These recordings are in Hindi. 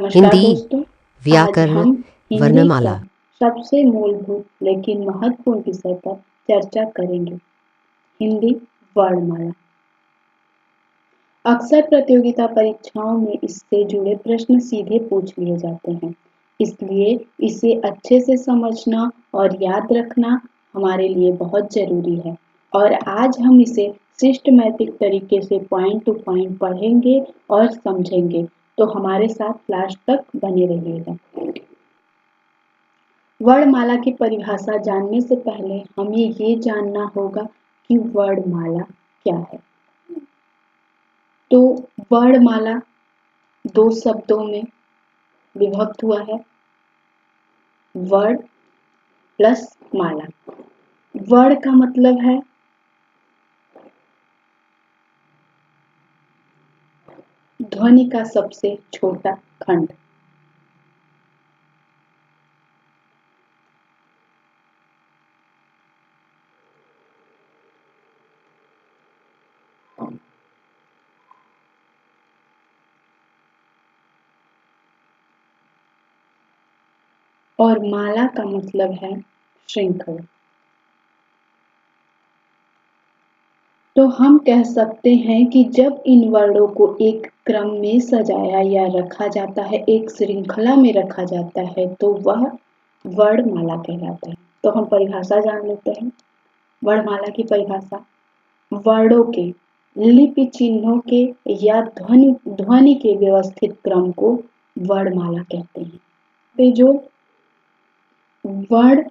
नमस्कार हिंदी दोस्तों। आज व्याकरण हम हिंदी का वर्णमाला। सबसे मूलभूत लेकिन महत्वपूर्ण विषय पर चर्चा करेंगे, हिंदी वर्णमाला। अक्सर प्रतियोगिता परीक्षाओं में इससे जुड़े प्रश्न सीधे पूछ लिए जाते हैं, इसलिए इसे अच्छे से समझना और याद रखना हमारे लिए बहुत जरूरी है। और आज हम इसे सिस्टमैटिक तरीके से पॉइंट टू पॉइंट पढ़ेंगे और समझेंगे, तो हमारे साथ लास्ट तक बने रहिएगा। वर्णमाला की परिभाषा जानने से पहले हमें ये जानना होगा कि वर्णमाला क्या है। तो वर्णमाला दो शब्दों में विभक्त हुआ है, वर्ण प्लस माला। वर्ण का मतलब है ध्वनि का सबसे छोटा खंड। और माला का मतलब है श्रृंखला। तो हम कह सकते हैं कि जब इन वर्णों को एक क्रम में सजाया या रखा जाता है, एक श्रृंखला में रखा जाता है, तो वह वर्णमाला कहलाता है। तो हम परिभाषा जान लेते हैं। वर्णमाला की परिभाषा: वर्णों के, लिपि चिन्हों के या ध्वनि के व्यवस्थित क्रम को वर्णमाला कहते हैं। पे जो वर्ण,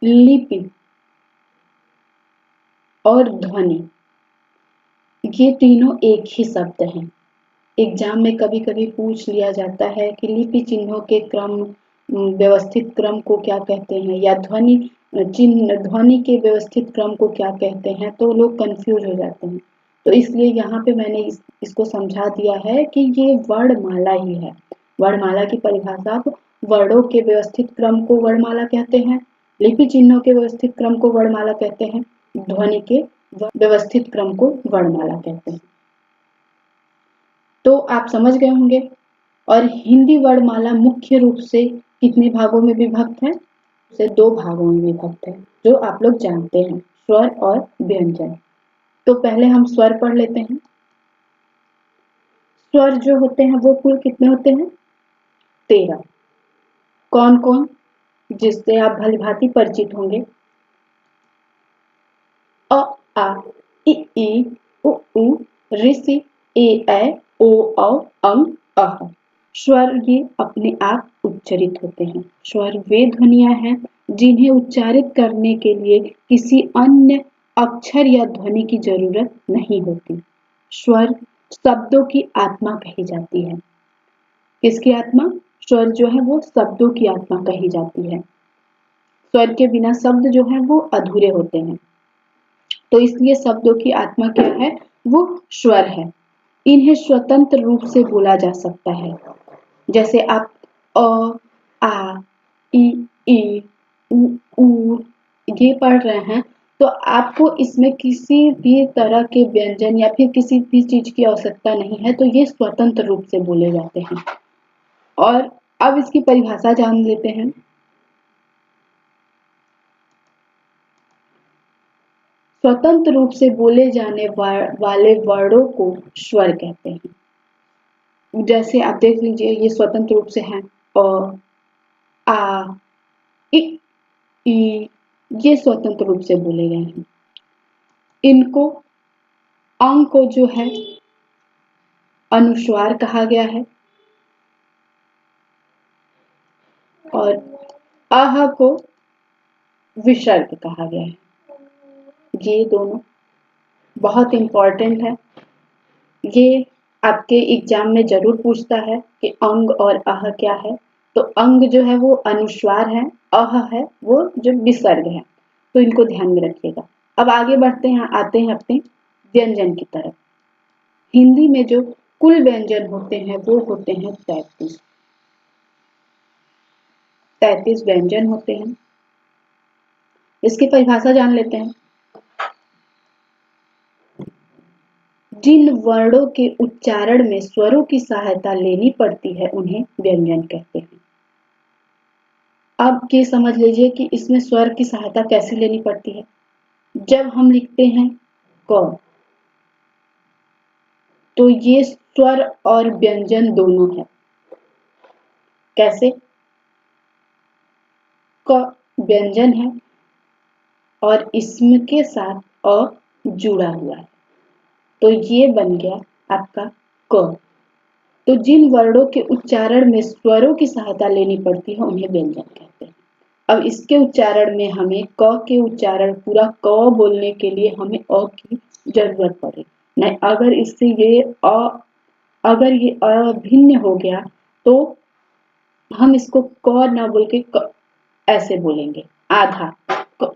लिपि और ध्वनि, ये तीनों एक ही शब्द हैं। एग्जाम में कभी कभी पूछ लिया जाता है कि लिपि चिन्हों के क्रम, व्यवस्थित क्रम को क्या कहते हैं, या ध्वनि के व्यवस्थित क्रम को क्या कहते हैं, तो लोग कंफ्यूज हो जाते हैं। तो इसलिए यहाँ पे मैंने इसको समझा दिया है कि ये वर्णमाला ही है। वर्णमाला की परिभाषा: वर्णों के व्यवस्थित क्रम को वर्णमाला कहते हैं, लिपि चिन्हों के व्यवस्थित क्रम को वर्णमाला कहते हैं, ध्वनि के व्यवस्थित क्रम को वर्णमाला कहते हैं। तो आप समझ गए होंगे। और हिंदी वर्णमाला मुख्य रूप से कितने भागों में विभक्त है? से दो भागों में विभक्त है, जो आप लोग जानते हैं, स्वर और व्यंजन। तो पहले हम स्वर पढ़ लेते हैं। स्वर जो होते हैं वो कुल कितने होते हैं? 13। कौन कौन? जिससे आप भलीभांति परिचित होंगे: अ, आ, इ, उ, ऋ, ए, ऐ, ओ, औ, अं, अः। स्वर ये अपने आप उच्चरित होते हैं। स्वर वे ध्वनियां हैं जिन्हें उच्चारित करने के लिए किसी अन्य अक्षर या ध्वनि की जरूरत नहीं होती। स्वर शब्दों की आत्मा कही जाती है। किसकी आत्मा? स्वर जो है वो शब्दों की आत्मा कही जाती है। स्वर के बिना शब्द जो है वो अधूरे होते हैं। तो इसलिए शब्दों की आत्मा क्या है? वो स्वर है। इन्हें स्वतंत्र रूप से बोला जा सकता है। जैसे आप अ, आ, ई, उ ये पढ़ रहे हैं, तो आपको इसमें किसी भी तरह के व्यंजन या फिर किसी भी चीज की आवश्यकता नहीं है, तो ये स्वतंत्र रूप से बोले जाते हैं। और अब इसकी परिभाषा जान लेते हैं। स्वतंत्र रूप से बोले जाने वाले वर्णों को स्वर कहते हैं। जैसे आप देख लीजिए, ये स्वतंत्र रूप से हैं: अ, आ, इ, ये स्वतंत्र रूप से बोले गए हैं। इनको, अंग को जो है अनुस्वार कहा गया है, और आह को विसर्ग कहा गया है। ये दोनों बहुत इंपॉर्टेंट है। ये आपके एग्जाम में जरूर पूछता है कि अंग और अह क्या है। तो अंग जो है वो अनुस्वार है, अह है वो जो विसर्ग है। तो इनको ध्यान में रखिएगा। अब आगे बढ़ते हैं, आते हैं अपने व्यंजन की तरफ। हिंदी में जो कुल व्यंजन होते हैं वो होते हैं 33। 33 व्यंजन होते हैं। इसकी परिभाषा जान लेते हैं। जिन वर्णों के उच्चारण में स्वरों की सहायता लेनी पड़ती है उन्हें व्यंजन कहते हैं। अब ये समझ लीजिए कि इसमें स्वर की सहायता कैसे लेनी पड़ती है। जब हम लिखते हैं क, तो ये स्वर और व्यंजन दोनों है। कैसे? क व्यंजन है और इसके साथ अ जुड़ा हुआ है, तो ये बन गया आपका क। तो जिन वर्णों के उच्चारण में स्वरों की सहायता लेनी पड़ती है उन्हें व्यंजन कहते हैं। अब इसके उच्चारण में हमें क के उच्चारण पूरा क बोलने के लिए हमें अ की जरूरत पड़ेगी। नहीं, अगर इससे ये अभिन्न हो गया तो हम इसको क ना बोल के क ऐसे बोलेंगे, आधा क।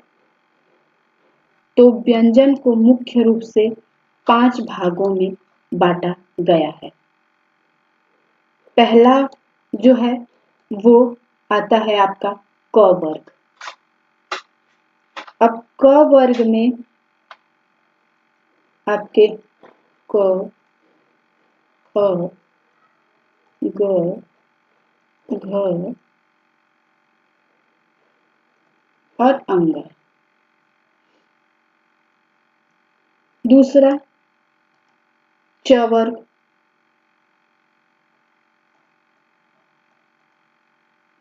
तो व्यंजन को मुख्य रूप से 5 भागों में बांटा गया है। पहला जो है वो आता है आपका क वर्ग। अब क वर्ग में आपके क, ख, ग, घ और अंग। दूसरा च वर्ग,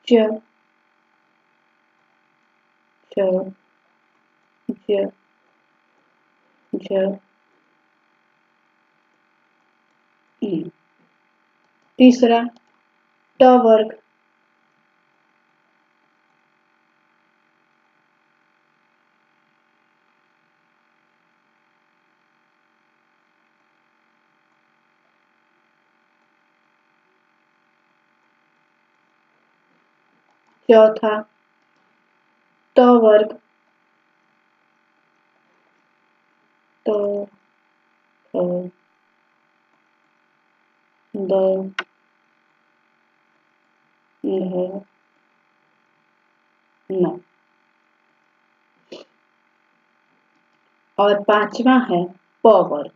च, च, ज, झ, ई। तीसरा ट वर्ग, चौथा त वर्ग, त, थ, द, ध, न। और पांचवा है प वर्ग,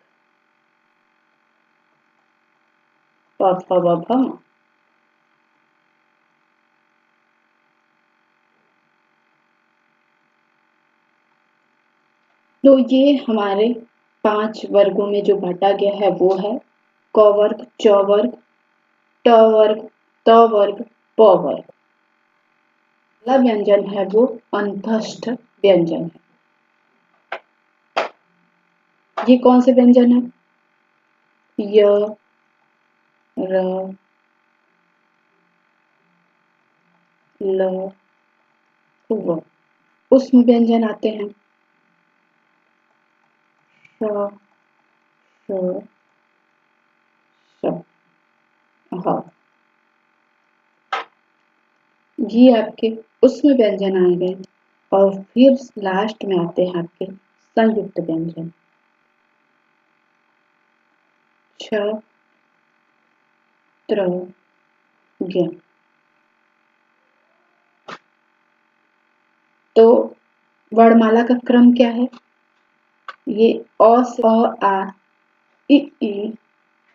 प, फ, ब, भ, म। तो ये हमारे 5 वर्गों में जो बांटा गया है वो है क वर्ग, च वर्ग, ट वर्ग, त वर्ग, प वर्ग। अगला व्यंजन है वो अंतस्थ व्यंजन है। ये कौन से व्यंजन है? य, र, ल, व। उसमें व्यंजन आते हैं श, श, श, ह। ये आपके उसमें व्यंजन आएंगे और फिर लास्ट में आते हैं आपके संयुक्त व्यंजन छ, त्र, ज्ञ। तो वर्णमाला का क्रम क्या है? ये अ से अ, आ, इ,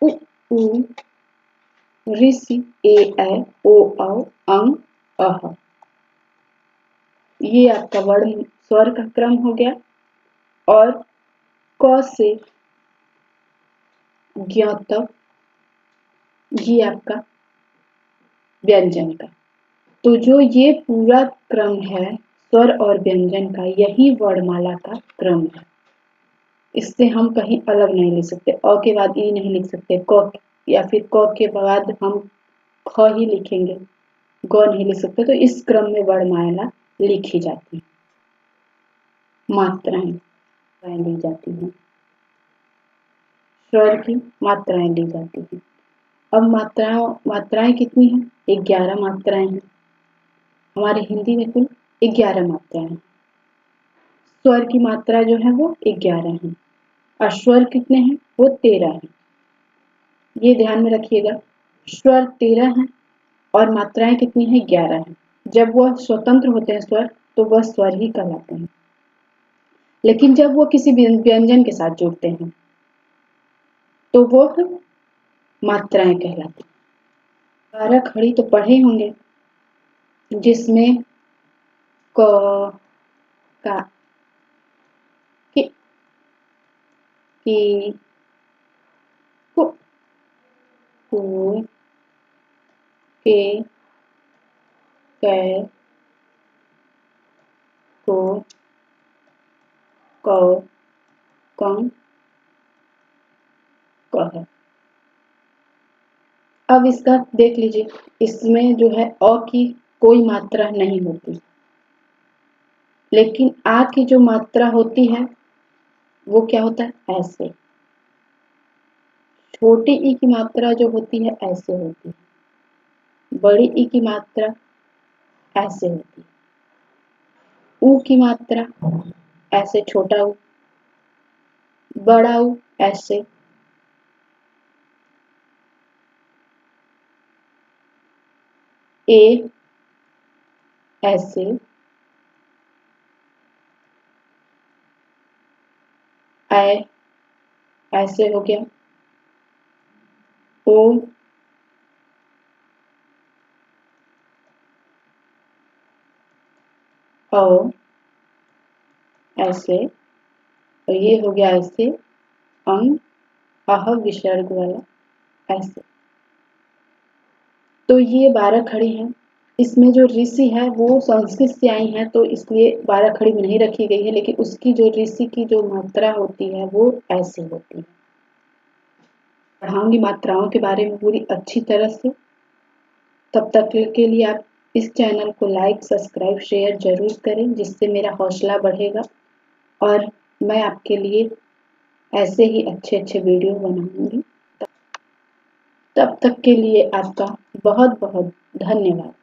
उ, ऋ, ए, ओ, अं, अह। ये आपका वर्ण स्वर का क्रम हो गया। और क से ज्ञ तक ये आपका व्यंजन का। तो जो ये पूरा क्रम है स्वर और व्यंजन का, यही वर्णमाला का क्रम है। इससे हम कहीं अलग नहीं लिख सकते। अ के बाद ई नहीं लिख सकते, क या फिर क के बाद हम ख ही लिखेंगे, ग नहीं लिख सकते। तो इस क्रम में वर्णमाला लिखी जाती है, मात्राएं ली जाती हैं, स्वर की मात्राएं ली जाती हैं। अब मात्राएं कितनी हैं? 11 मात्राएं हैं। हमारे हिंदी में कुल 11 मात्राएं हैं। स्वर की मात्रा जो है वो 11 है और स्वर कितने हैं? वो 13 है। ये ध्यान में रखिएगा, स्वर 13 है और मात्राएं कितनी है? 11 है। जब वह स्वतंत्र होते हैं स्वर तो वह स्वर ही कहलाते हैं, लेकिन जब वो किसी व्यंजन के साथ जुड़ते हैं तो वो मात्राएं कहलाती हैं। 12 खड़ी तो पढ़े होंगे, जिसमें क, का, कि, कु, कु, के, कै, को, कौ, कं, कह। अब इसका देख लीजिए, इसमें जो है अ की कोई मात्रा नहीं होती, लेकिन आ की जो मात्रा होती है वो क्या होता है, ऐसे। छोटी ई की मात्रा जो होती है ऐसे होती है, बड़ी ई की मात्रा ऐसे होती है, ऊ की मात्रा ऐसे, छोटा ऊ, बड़ा ऊ ऐसे, ए ऐसे, ऐ ऐसे हो गया, ओ औ ऐसे, और ये हो गया ऐसे, अंग अह विसर्ग वाला ऐसे। तो ये 12 खड़ी हैं। इसमें जो ऋषि है वो संस्कृत से आई है, तो इसलिए 12 खड़ी में नहीं रखी गई है, लेकिन उसकी जो ऋषि की जो मात्रा होती है वो ऐसे होती है। पढ़ाऊंगी मात्राओं के बारे में पूरी अच्छी तरह से। तब तक के लिए आप इस चैनल को लाइक, सब्सक्राइब, शेयर जरूर करें, जिससे मेरा हौसला बढ़ेगा और मैं आपके लिए ऐसे ही अच्छे अच्छे वीडियो बनाऊंगी। तब तक के लिए आपका बहुत बहुत धन्यवाद।